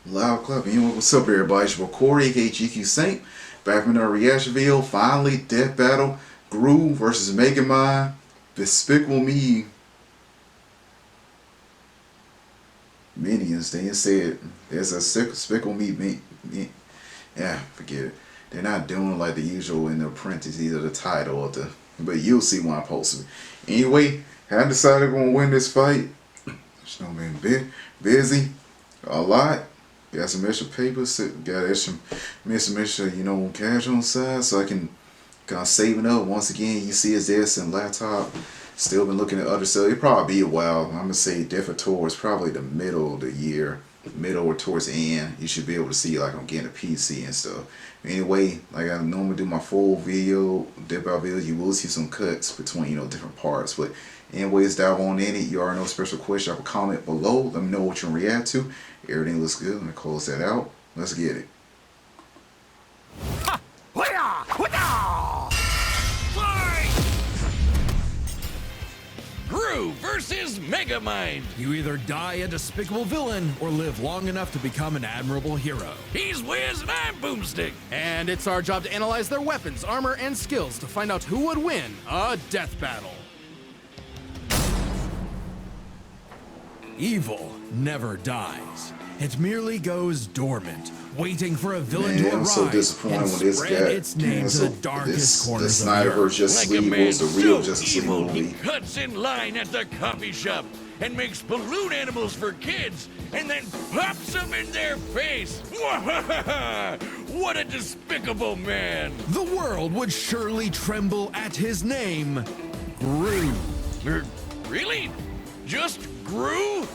Loud Club. Anyway, what's up, everybody? It's your boy Corey, aka GQ Saint. Back from another reaction video. Finally, Death Battle. Gru versus Megamind. Despicable Me. Minions. They didn't say it. There's a Despicable Me. Yeah, forget it. They're not doing like the usual in the apprentice, either the title or the. But you'll see when I post it. Anyway, I decided I'm going to win this fight. Snowman been busy a lot. Got some extra papers, got some extra, cash on the side, so I can kind of saving up. Once again, you see his desk and laptop. Still been looking at other stuff. It'll probably be a while. I'm gonna say definitely towards probably the middle of the year, middle or towards the end. You should be able to see like I'm getting a PC and stuff. Anyway, like I normally do my full video, dip out videos, you will see some cuts between different parts. But anyways, that one in it. You already know special question. Have a comment below. Let me know what you react to. Everything looks good. Let me close that out. Let's get it. Gru versus Megamind. You either die a despicable villain or live long enough to become an admirable hero. He's Wiz and I'm Boomstick. And it's our job to analyze their weapons, armor, and skills to find out who would win a death battle. Evil never dies. It merely goes dormant, waiting for a villain to I'm arise so disappointed and when this spread guy its name to the darkest corners this of the Snyder earth. Justice Like a League man was the real so Justice League evil, he movie. cuts in line at the coffee shop and makes balloon animals for kids and then pops them in their face. What a despicable man. The world would surely tremble at his name, Gru. Really? Just Gru?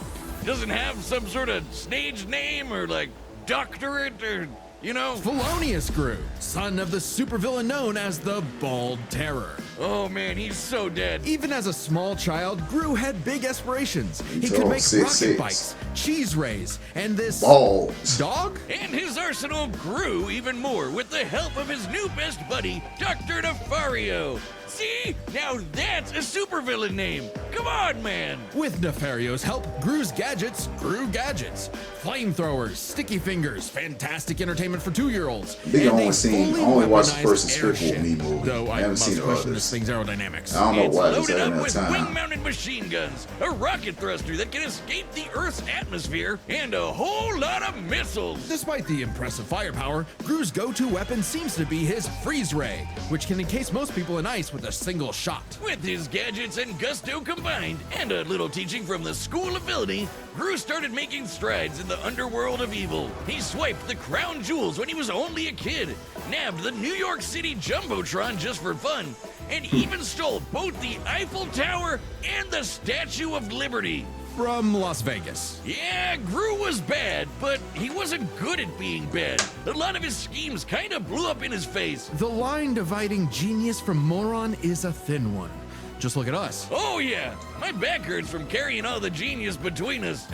Doesn't have some sort of stage name or like doctorate or, Felonious Gru, son of the supervillain known as the Bald Terror. Oh man, he's so dead. Even as a small child, Gru had big aspirations. He Tall, could make 6'6". rocket bikes, cheese rays, and this Balls. dog? And his arsenal grew even more with the help of his new best buddy, Dr. Nefario. See? Now that's a supervillain name. Come on, man. With Nefario's help, Gru's gadgets grew gadgets. Flamethrowers, sticky fingers, fantastic entertainment for 2-year-olds. I think I only watched the first weaponized Despicable Me airship, movie. though I I haven't must seen the question others. this thing's aerodynamics. I don't know It's why I loaded just had up enough with time. wing-mounted machine guns, a rocket thruster that can escape the Earth's atmosphere, and a whole lot of missiles. Despite the impressive firepower, Gru's go-to weapon seems to be his freeze ray, which can encase most people in ice with a single shot. With his gadgets and gusto combined, and a little teaching from the School of Villainy, Gru started making strides in the underworld of evil. He swiped the crown jewels when he was only a kid, nabbed the New York City Jumbotron just for fun, and even stole both the Eiffel Tower and the Statue of Liberty. From Las Vegas. Yeah, Gru was bad, but he wasn't good at being bad. A lot of his schemes kind of blew up in his face. The line dividing genius from moron is a thin one. Just look at us. Oh yeah, my back hurts from carrying all the genius between us.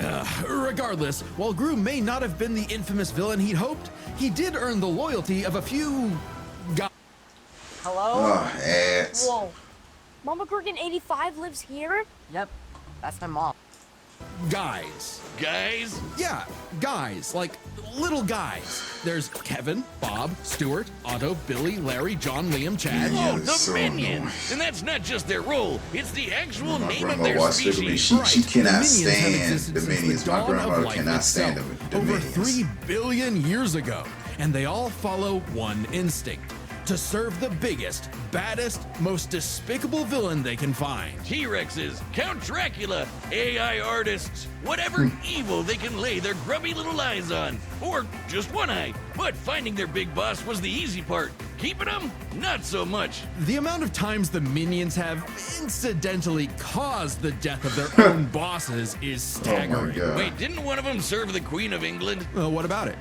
Regardless, while Gru may not have been the infamous villain he'd hoped, he did earn the loyalty of a few guys. Hello? Ads. Whoa. Mama Gurgan 85 lives here? Yep, that's my mom. Guys. Guys? Yeah, guys. Like, little guys. There's Kevin, Bob, Stuart, Otto, Billy, Larry, John, Liam, Chad. Yeah. Oh, the so Minions! annoying. And that's not just their role, it's the actual My name of grandma their watched Despicable Me. species. She cannot Minions have stand existed the since Minions. the My dawn of grandmother life cannot stand itself, the over Minions. 3 billion years ago, and they all follow one instinct: to serve the biggest, baddest, most despicable villain they can find. T-Rexes, Count Dracula, AI artists, whatever evil they can lay their grubby little eyes on. Or just one eye. But finding their big boss was the easy part. Keeping them, not so much. The amount of times the Minions have incidentally caused the death of their own bosses is staggering. God. Wait, didn't one of them serve the Queen of England? Well, what about it?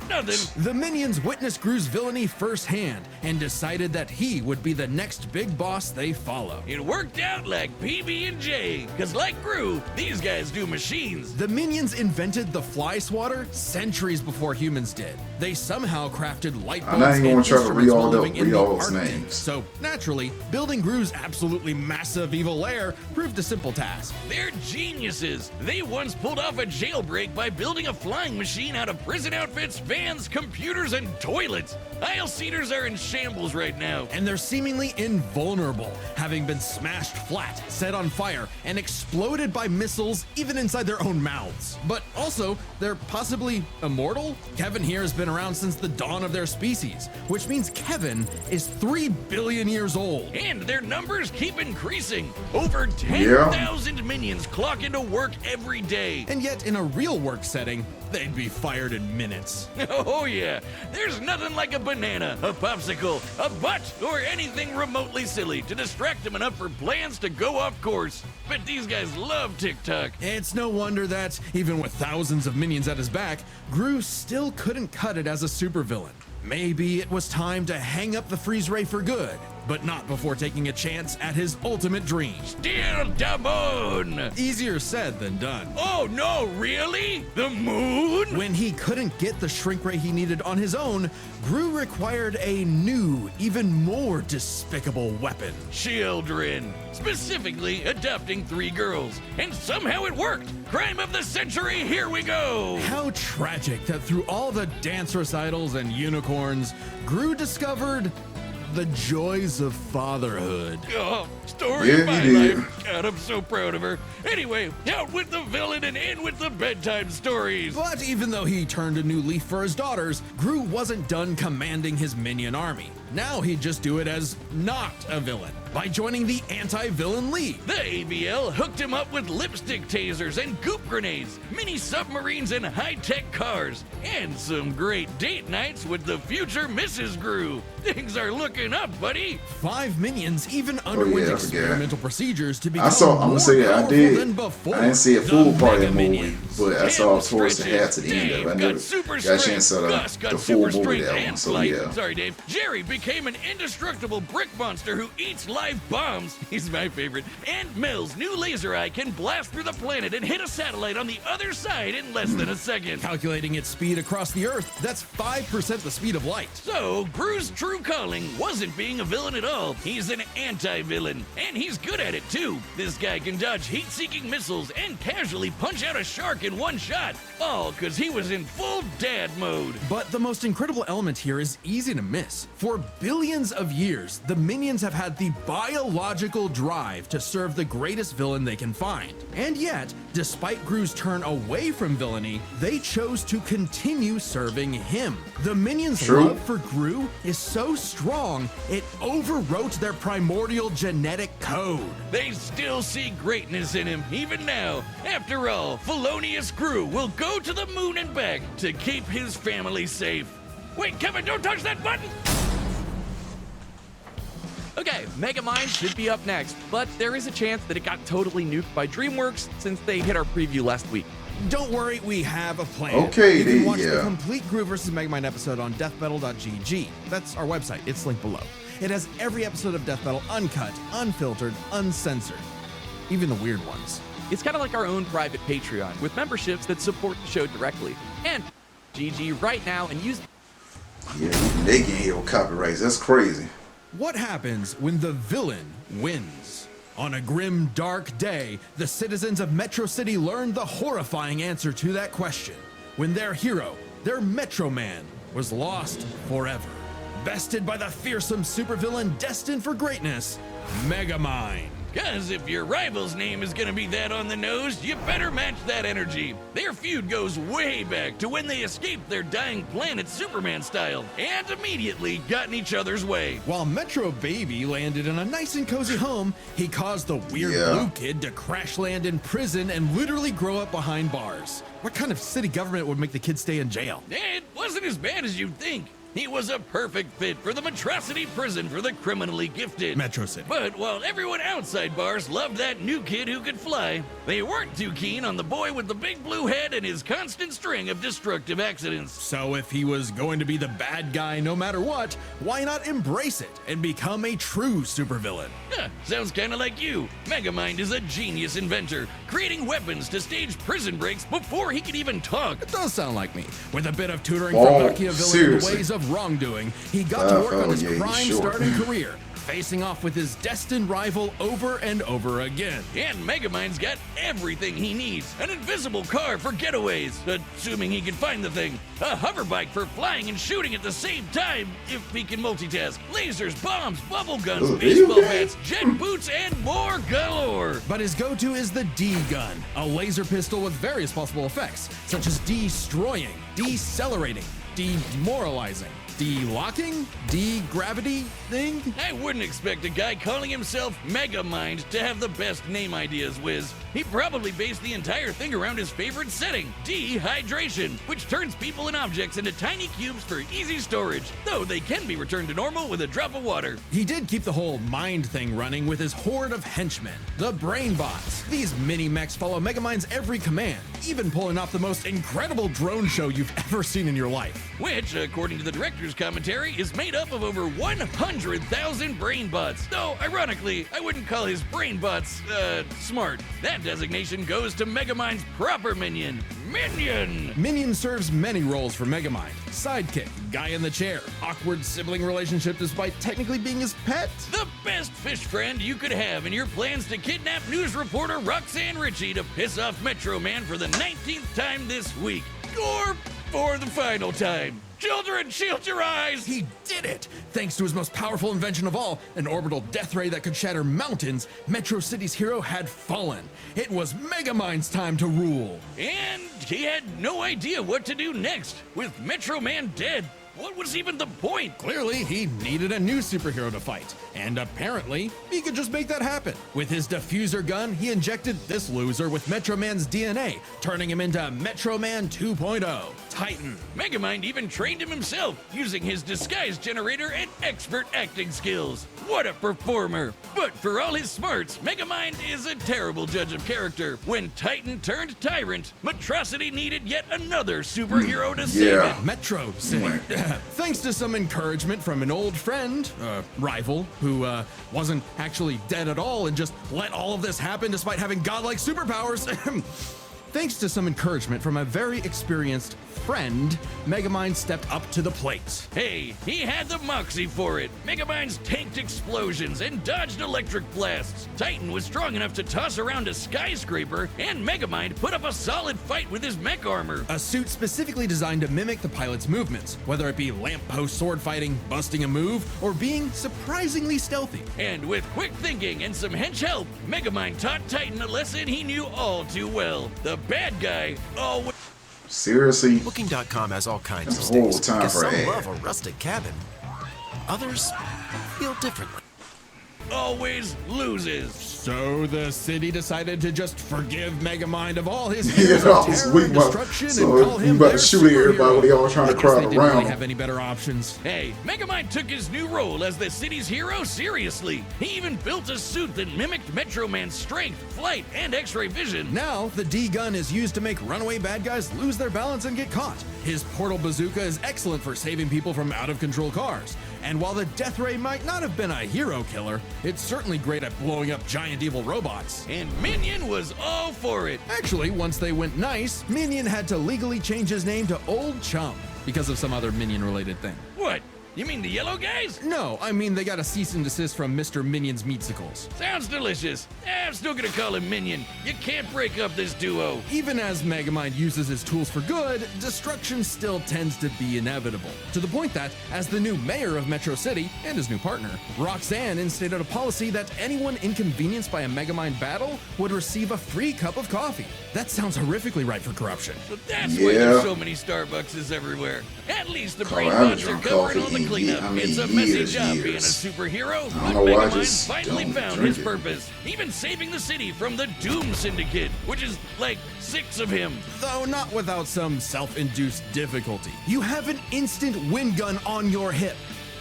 Nothing. The Minions witnessed Gru's villainy firsthand and decided that he would be the next big boss they follow. It worked out like PB&J, because like Gru, these guys do machines. The minions invented the fly swatter centuries before humans did. They somehow crafted light I'm bulbs not and even gonna try to instruments while read living in the all those Arctic. names. So naturally, building Gru's absolutely massive evil lair proved a simple task. They're geniuses. They once pulled off a jailbreak by building a flying machine out of prison outfits, vans, computers, and toilets. Aisle seaters are in shambles right now. And they're seemingly invulnerable, having been smashed flat, set on fire, and exploded by missiles even inside their own mouths. But also, they're possibly immortal? Kevin here has been around since the dawn of their species, which means Kevin is 3 billion years old. And their numbers keep increasing. Over 10,000 minions clock into work every day. And yet, in a real work setting, they'd be fired in minutes. Oh yeah, there's nothing like a banana, a popsicle, a butt, or anything remotely silly to distract them enough for plans to go off course. But these guys love TikTok. It's no wonder that, even with thousands of minions at his back, Gru still couldn't cut it as a supervillain. Maybe it was time to hang up the freeze ray for good, but not before taking a chance at his ultimate dream. Still the moon! Easier said than done. Oh no, really? The moon? When he couldn't get the shrink ray he needed on his own, Gru required a new, even more despicable weapon. Children. Specifically, adopting 3 girls. And somehow it worked! Crime of the century, here we go! How tragic that through all the dance recitals and unicorns, Gru discovered the joys of fatherhood. Oh, story of my life. God, I'm so proud of her. Anyway, out with the villain and in with the bedtime stories. But even though he turned a new leaf for his daughters, Gru wasn't done commanding his minion army. Now he'd just do it as not a villain, by joining the Anti-Villain League. The AVL hooked him up with lipstick tasers and goop grenades, mini submarines and high-tech cars, and some great date nights with the future Mrs. Gru. Things are looking up, buddy. 5 minions even underwent experimental procedures to become I'm gonna say more I powerful did. than before. I didn't see a full part of the movie, Minions. but I saw towards the hat to the end of it. I never got a chance to the full movie that one. So yeah. Sorry, Dave. Jerry became an indestructible brick monster who eats live bombs. He's my favorite. And Mel's new laser eye can blast through the planet and hit a satellite on the other side in less than a second. Calculating its speed across the Earth, that's 5% the speed of light. So, Gru's true calling wasn't being a villain at all. He's an anti-villain. And he's good at it, too. This guy can dodge heat-seeking missiles and casually punch out a shark in one shot. All because he was in full dad mode. But the most incredible element here is easy to miss. For billions of years, the minions have had the biological drive to serve the greatest villain they can find. And yet, despite Gru's turn away from villainy, they chose to continue serving him. The minions' love for Gru is so strong, it overwrote their primordial genetic code. They still see greatness in him, even now. After all, Felonious Gru will go to the moon and back to keep his family safe. Wait, Kevin, don't touch that button! Okay, Megamind should be up next, but there is a chance that it got totally nuked by DreamWorks since they hit our preview last week. Don't worry, we have a plan. Okay, you can watch yeah. the complete Gru vs. Megamind episode on deathmetal.gg. That's our website. It's linked below. It has every episode of Death Metal uncut, unfiltered, uncensored. Even the weird ones. It's kind of like our own private Patreon with memberships that support the show directly. And GG right now and use... Yeah, they can hear copyrights. That's crazy. What happens when the villain wins? On a grim, dark day, the citizens of Metro City learned the horrifying answer to that question. When their hero, their Metro Man, was lost forever. Bested by the fearsome supervillain destined for greatness, Megamind. Cause if your rival's name is gonna be that on the nose, you better match that energy. Their feud goes way back to when they escaped their dying planet Superman style, and immediately got in each other's way. While Metro Baby landed in a nice and cozy home, he caused the weird blue kid to crash land in prison and literally grow up behind bars. What kind of city government would make the kid stay in jail? It wasn't as bad as you'd think. He was a perfect fit for the Metrocity prison for the criminally gifted. Metro City. But while everyone outside bars loved that new kid who could fly, they weren't too keen on the boy with the big blue head and his constant string of destructive accidents. So if he was going to be the bad guy no matter what, why not embrace it and become a true supervillain? Huh, sounds kinda like you. Megamind is a genius inventor, creating weapons to stage prison breaks before he could even talk. It does sound like me. With a bit of tutoring Oh, from Machiavelli in the seriously? ways of wrongdoing, he got to work on his yeah, you crime-starting sure? career, facing off with his destined rival over and over again. And Megamind's got everything he needs. An invisible car for getaways, assuming he can find the thing. A hover bike for flying and shooting at the same time, if he can multitask. Lasers, bombs, bubble guns, Ooh, baseball video bats, jet boots, and more galore. But his go-to is the D-gun, a laser pistol with various possible effects, such as destroying, decelerating, demoralizing, de-locking, de-gravity thing. I wouldn't expect a guy calling himself Megamind to have the best name ideas, Wiz. He probably based the entire thing around his favorite setting, dehydration, which turns people and objects into tiny cubes for easy storage, though they can be returned to normal with a drop of water. He did keep the whole mind thing running with his horde of henchmen, the brain bots. These mini-mechs follow Megamind's every command, even pulling off the most incredible drone show you've ever seen in your life. Which, according to the director's commentary, is made up of over 100,000 brain bots. Though, ironically, I wouldn't call his brain bots, smart. That designation goes to Megamind's proper minion, Minion! Minion serves many roles for Megamind. Sidekick, guy in the chair, awkward sibling relationship despite technically being his pet. The best fish friend you could have in your plans to kidnap news reporter Roxanne Ritchie to piss off Metro Man for the 19th time this week. Or for the final time. Children, shield your eyes! He did it! Thanks to his most powerful invention of all, an orbital death ray that could shatter mountains, Metro City's hero had fallen. It was Megamind's time to rule. And he had no idea what to do next. With Metro Man dead, what was even the point? Clearly, he needed a new superhero to fight, and apparently, he could just make that happen. With his diffuser gun, he injected this loser with Metro Man's DNA, turning him into Metro Man 2.0, Titan. Megamind even trained him himself, using his disguise generator and expert acting skills. What a performer! But for all his smarts, Megamind is a terrible judge of character. When Titan turned tyrant, Metrocity needed yet another superhero to save Yeah. it. Metro City. Thanks to some encouragement from an old friend, rival, who wasn't actually dead at all and just let all of this happen despite having godlike superpowers. Thanks to some encouragement from a very experienced friend, Megamind stepped up to the plate. Hey, he had the moxie for it. Megamind's tanked explosions and dodged electric blasts. Titan was strong enough to toss around a skyscraper, and Megamind put up a solid fight with his mech armor. A suit specifically designed to mimic the pilot's movements, whether it be lamppost sword fighting, busting a move, or being surprisingly stealthy. And with quick thinking and some hench help, Megamind taught Titan a lesson he knew all too well. The bad guy always Seriously? Booking.com has all kinds That's of a whole stakes time because for some ad. love a rustic cabin. Others feel differently. loses. So the city decided to just forgive Megamind of all his Yeah, years I of was terror weak and about- destruction so and call you him about to their shoot everybody when they all trying to superhero. crowd I guess they didn't around really him. have any better options. Hey, Megamind took his new role as the city's hero seriously. He even built a suit that mimicked Metro Man's strength, flight, and X-ray vision. Now, the D-gun is used to make runaway bad guys lose their balance and get caught. His portal bazooka is excellent for saving people from out-of-control cars. And while the Death Ray might not have been a hero killer, it's certainly great at blowing up giant evil robots. And Minion was all for it. Actually, once they went nice, Minion had to legally change his name to Old Chum because of some other Minion-related thing. What? You mean the yellow guys? No, I mean they got a cease and desist from Mr. Minion's Meatsicles. Sounds delicious. I'm still gonna call him Minion. You can't break up this duo. Even as Megamind uses his tools for good, destruction still tends to be inevitable. To the point that, as the new mayor of Metro City and his new partner, Roxanne instated a policy that anyone inconvenienced by a Megamind battle would receive a free cup of coffee. That sounds horrifically right for corruption. So that's why Yeah. there's so many Starbucks everywhere. At least the Call brain that a bots are drunk covering coffee all the mean, cleanup. I mean, It's a messy years, job being a years. superhero, I but don't know why I Megamind just finally don't found drink his it. purpose, even saving the city from the Doom Syndicate, which is like 6 of him. Though not without some self-induced difficulty. You have an instant wind gun on your hip.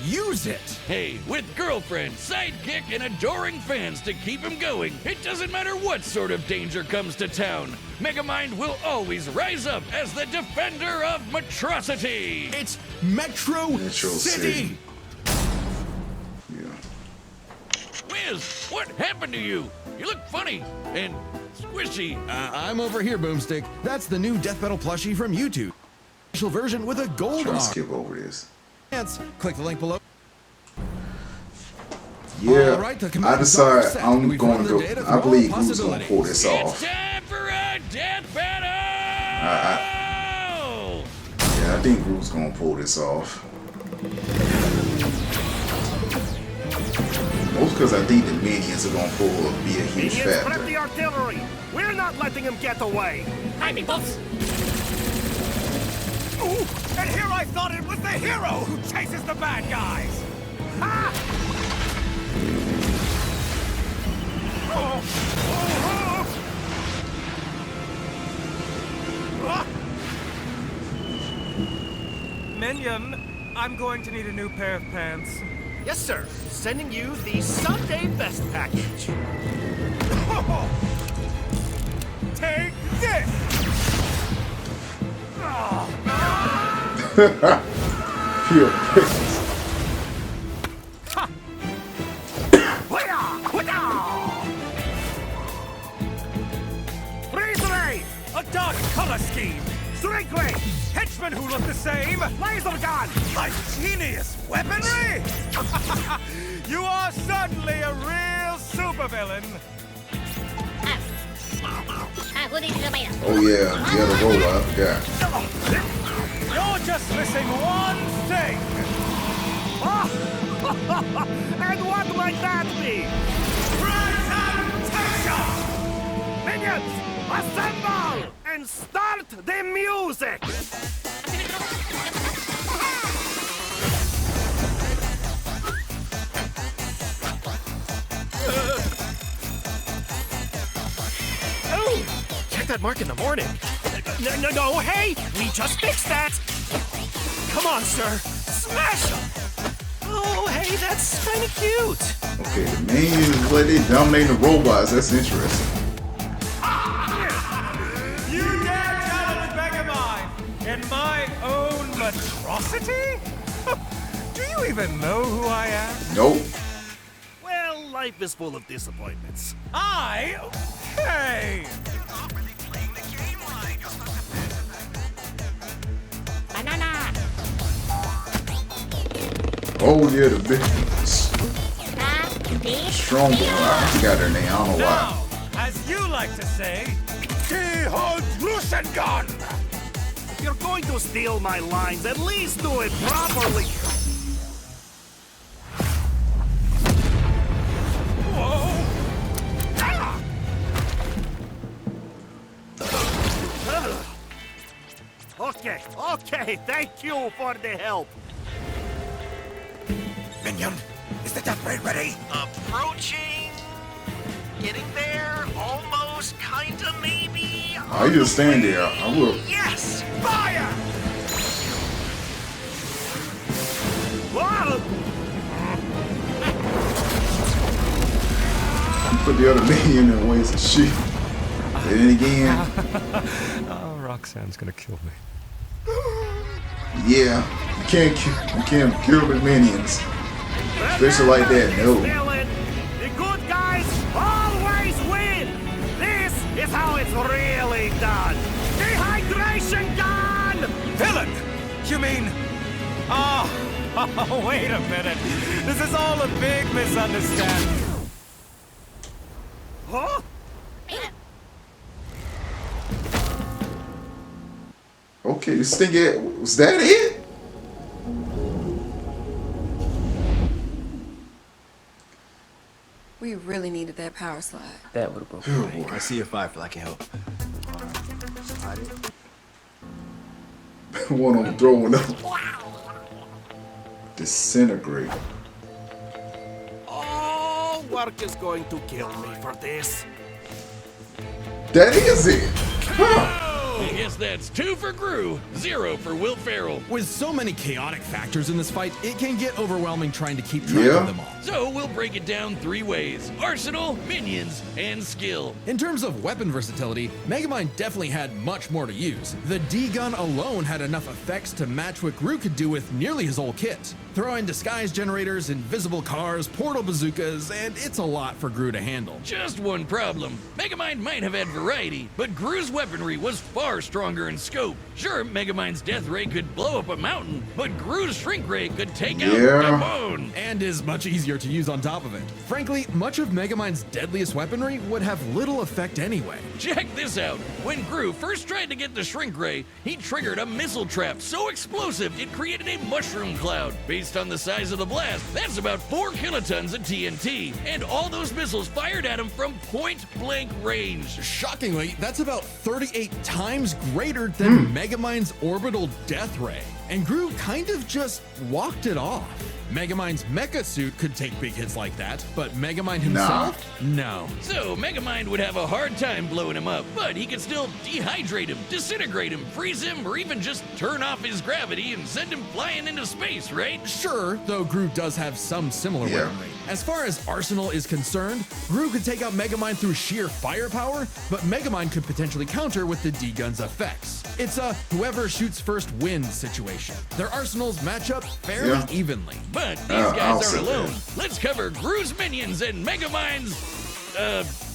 Use it! Hey, with girlfriend, sidekick, and adoring fans to keep him going, it doesn't matter what sort of danger comes to town. Megamind will always rise up as the defender of Metrocity. It's Metro City! Yeah. Wiz, what happened to you? You look funny and squishy. I'm over here, Boomstick. That's the new death metal plushie from YouTube. Special version with a gold Trying to arm. skip over this. Click the link below. Yeah, All right, the I command's decided set. I'm We've going run to the go. data I through all believe Groot's gonna possibilities. pull this It's off. time for a death battle! Yeah, I think Groot's gonna pull this off. Most because I think the minions are gonna be a huge Minions, prep factor. the artillery! We're not letting him get away! Hi, peoples. Ooh, and here I thought it was the hero who chases the bad guys! Ha! Oh, oh, oh. Minion, I'm going to need a new pair of pants. Yes, sir. Sending you the Sunday Best package. Take this! Pure pickles. Freeze ray! A dark color scheme! Strike ray! Henchmen who look the same! Laser gun! Genius weaponry! You are certainly a real supervillain! Who needs tomato? Oh yeah, the roller. I forgot. You're just missing one thing! And what might that be? Presentation! Minions, assemble! And start the music! Oh! Check that mark in the morning. No, hey! We just fixed that! Come on, sir! Smash him! Oh, hey, that's kinda cute! Okay, the minions, what they dominate the robots. That's interesting. You dare challenge Megamind in my own Metrocity? Do you even know who I am? Nope. Well, life is full of disappointments. Hey! Banana. Oh yeah, the big Bee. strong one. I forgot her name. I don't know why. Now, as you like to say, dehydration gun! If you're going to steal my lines, at least do it properly. Whoa! Okay, thank you for the help. Minion, is the death ray ready? Approaching. Getting there. Almost. Kinda. Maybe. I just stand there. I will. Yes. Fire! Whoa! Put the other minion in ways of shit. And then again, Oh, Roxanne's gonna kill me. yeah, you can't kill the minions. Especially like that, no. Villain, the good guys always win. This is how it's really done. Dehydration gun! Villain! You mean... Oh, wait a minute. This is all a big misunderstanding. Huh? Okay, this thing, was that it? We really needed that power slide. That would have broken my ankle. I see your Firefly can help. One on throwing up. Disintegrate. Oh, work is going to kill me for this. That is it. Huh. I guess that's 2 for Gru, 0 for Will Ferrell. With so many chaotic factors in this fight, it can get overwhelming trying to keep track Yeah. of them all. So we'll break it down 3 ways: arsenal, minions, and skill. In terms of weapon versatility, Megamind definitely had much more to use. The D-gun alone had enough effects to match what Gru could do with nearly his whole kit. Throw in disguise generators, invisible cars, portal bazookas, and it's a lot for Gru to handle. Just one problem. Megamind might have had variety, but Gru's weaponry was far stronger in scope. Sure, Megamind's death ray could blow up a mountain, but Gru's shrink ray could take out a bone. And is much easier to use on top of it. Frankly, much of Megamind's deadliest weaponry would have little effect anyway. Check this out. When Gru first tried to get the shrink ray, he triggered a missile trap so explosive it created a mushroom cloud. Based on the size of the blast, that's about 4 kilotons of TNT, and all those missiles fired at him from point-blank range. Shockingly, that's about 38 times greater than Megamind's orbital death ray. And Gru kind of just walked it off. Megamind's mecha suit could take big hits like that, but Megamind himself? No. So Megamind would have a hard time blowing him up, but he could still dehydrate him, disintegrate him, freeze him, or even just turn off his gravity and send him flying into space, right? Sure, though Gru does have some similar weaponry. As far as arsenal is concerned, Gru could take out Megamind through sheer firepower, but Megamind could potentially counter with the D-gun's effects. It's a whoever shoots first wins situation. Their arsenals match up fairly evenly. But these guys aren't alone. Let's cover Gru's minions and Megamind's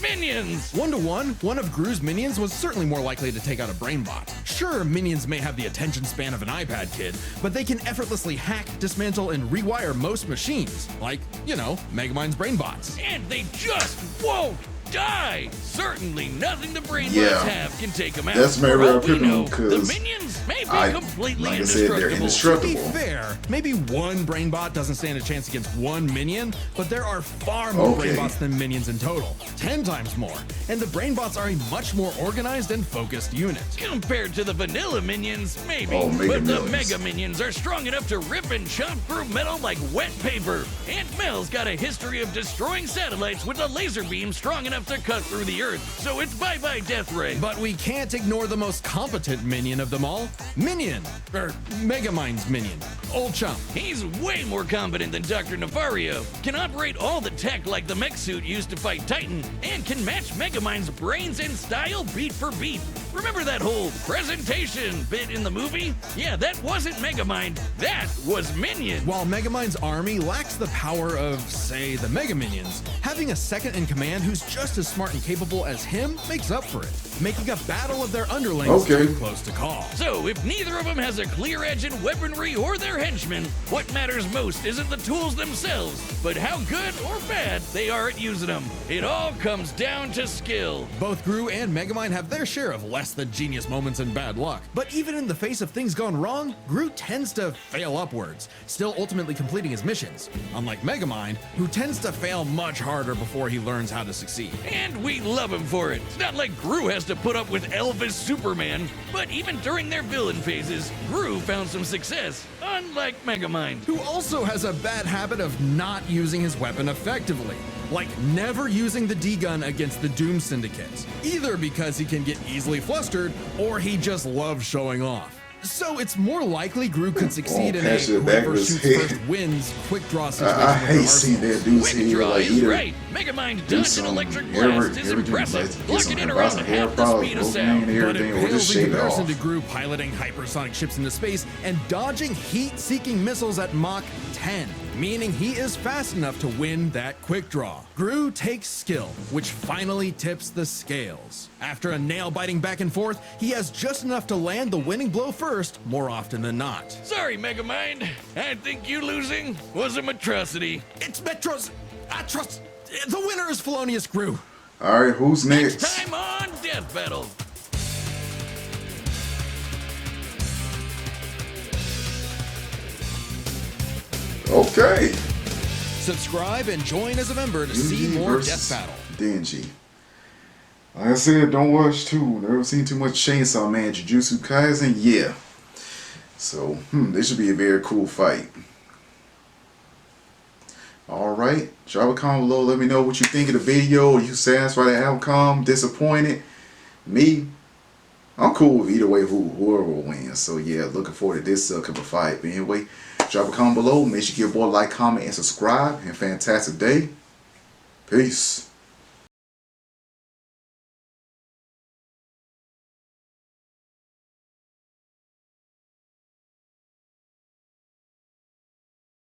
minions. 1-to-1, one of Gru's minions was certainly more likely to take out a brainbot. Sure, minions may have the attention span of an iPad kid, but they can effortlessly hack, dismantle, and rewire most machines, like, you know, Megamind's brainbots. And they just won't die. Certainly nothing the brainbots have can take them out. That's my real opinion, the because minions may be completely like I said, they're indestructible. To be fair, maybe one brainbot doesn't stand a chance against one minion, but there are far more brainbots than minions in total. 10 times more. And the brainbots are a much more organized and focused unit. Compared to the vanilla minions, maybe. Mega But the millions. Mega Minions are strong enough to rip and chop through metal like wet paper. Aunt Mel's got a history of destroying satellites with a laser beam strong enough to cut through the Earth. So it's bye-bye Death Ray. But we can't ignore the most competent minion of them all. Minion! Or Megamind's minion. Old Chump. He's way more competent than Dr. Nefario. Can operate all the tech like the mech suit used to fight Titan, and can match Megamind's brains and style beat for beat. Remember that whole presentation bit in the movie? Yeah, that wasn't Megamind. That was Minion. While Megamind's army lacks the power of, say, the Mega Minions, having a second in command who's just as smart and capable as him makes up for it, making a battle of their underlings too close to call. So, if neither of them has a clear edge in weaponry or their henchmen, what matters most isn't the tools themselves, but how good or bad they are at using them. It all comes down to skill. Both Gru and Megamind have their share of less than genius moments and bad luck, but even in the face of things gone wrong, Gru tends to fail upwards, still ultimately completing his missions, unlike Megamind, who tends to fail much harder before he learns how to succeed. And we love him for it. It's not like Gru has to put up with Elvis Superman, but even during their villain phases, Gru found some success, unlike Megamind, who also has a bad habit of not using his weapon effectively, like never using the D-gun against the Doom Syndicate, either because he can get easily flustered or he just loves showing off. So it's more likely Gru could succeed in a whoever shoots first wins quick draw situation. I hate seeing that dude's quick head draw like is either right. Megamind dodging electric blast is impressive, blocking it around half the speed of sound. But it pales in comparison to Gru piloting hypersonic ships into space and dodging heat-seeking missiles at Mach 10, meaning he is fast enough to win that quick draw. Gru takes skill, which finally tips the scales. After a nail-biting back and forth, he has just enough to land the winning blow first, more often than not. Sorry, Megamind. I think you losing was a atrocity. It's Metro's atrocity. The winner is Felonious Gru. All right, who's next? Next time on Death Battle. Okay. Subscribe and join as a member to see more Death Battle. Denji. Like I said, don't watch too. Never seen too much Chainsaw Man, Jujutsu Kaisen. Yeah. So, this should be a very cool fight. Alright, drop a comment below. Let me know what you think of the video. Are you satisfied with the outcome? Disappointed? Me? I'm cool with either way whoever wins. So yeah, looking forward to this couple fight. But anyway, drop a comment below. Make sure you give a boy a like, comment, and subscribe. And fantastic day. Peace.